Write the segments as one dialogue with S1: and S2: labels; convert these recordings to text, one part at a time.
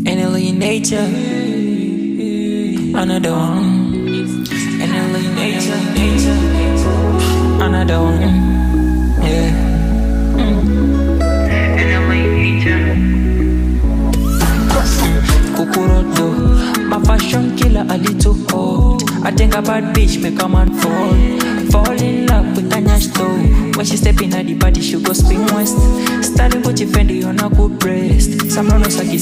S1: NLE nature, another one. NLE nature, another one. Yeah. NLE nature. KUKU RODO, my fashion killer a little cold. I think a bad bitch make a man fall in love with Tanya Stowe. When she step in at the party, she go spin west. Styling Gucci Fendi on a good breast. Some no saki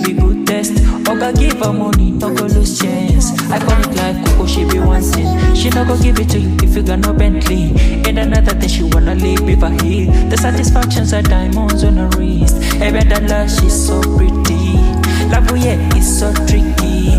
S1: be good test. Oga give her money, no go lose chance. I call it like KUKU, she be wanting. She no go give it to you if you got no Bentley. And another thing she wanna leave with her heel. The satisfactions are diamonds on her wrist. Every dollar she's so pretty. Love yeah, is so tricky.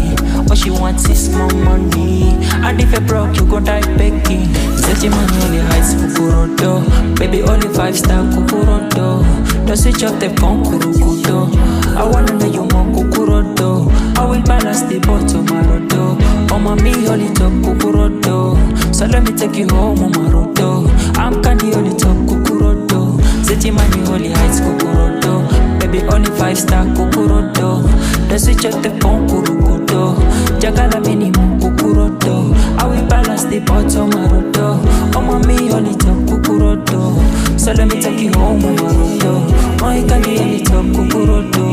S1: What she wants is more money. And if you're broke, you gon' die begging. Setting money only heights, KUKU RODO. Baby, only 5-star KUKU RODO. Don't switch up the phone, KUKU. I wanna know you more KUKU RODO. I will balance the bottom, my RODO. Oh, mommy, only top KUKU RODO. So let me take you home, my RODO. I'm candy, only top KUKU RODO. Setting money only heights, KUKU RODO. Baby, only 5-star KUKU RODO. Don't switch up the phone, KUKU. Jagala minimum KUKU RODO. I will balance the bottom, my RODO. Oh, mommy, only top KUKU RODO. So let me take you home, my RODO. Oh, you can be only top KUKU RODO.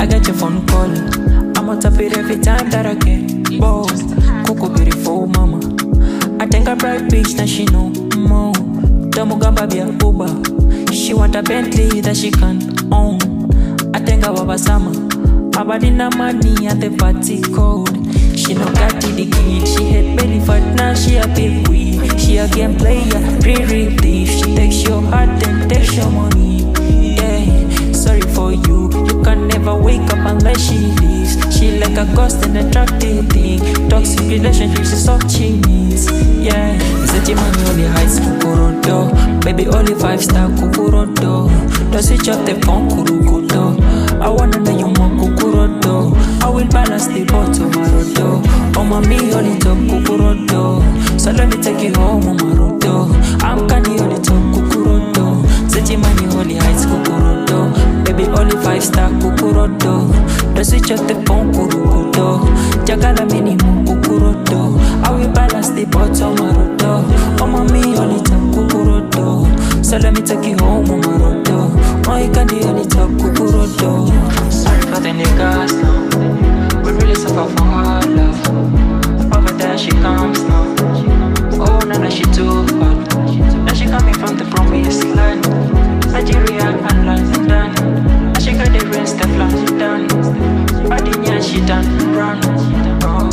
S1: I get your phone call. I'm on top of it every time that I get bored. KUKU beautiful mama. I think a bright bitch that she know more. Domugamba be a Uber. She want a Bentley that she can own. I think I was summer. My body na money at the party cold. She no got the kid. She hit belly fat, now she a big weed. She a game player, pre-relief. She takes your heart and takes your money. Yeah, sorry for you. You can never wake up unless she leaves. She like a ghost and attractive thing. Toxic relationships is all she needs. Yeah, Zeti money only heights KUKU RODO. Baby only 5-star KUKU RODO. Don't switch up the phone, KUKU. I wanna know you more KUKU RODO. I will balance the bottom, my RODO. Oh, mommy, only top KUKU RODO. So let me take you home, my RODO. I'm candy, only top KUKU RODO. Zeti money only heights KUKU RODO. Baby only 5-star KUKU RODO. Don't switch up the phone, KUKU. Jagala minimum KUKU RODO. I will balance the bottom, my RODO. Oh, mommy, only top KUKU RODO. So let me take you home, my RODO. Oh, you can do only top KUKU RODO. Sorry for the niggas now. We really suffer for her love. Over there she comes now. Oh, now she too hot. Now she coming from the promised land. Nigeria and London. Now she got the rest of London. Body yeah, she done run. Oh.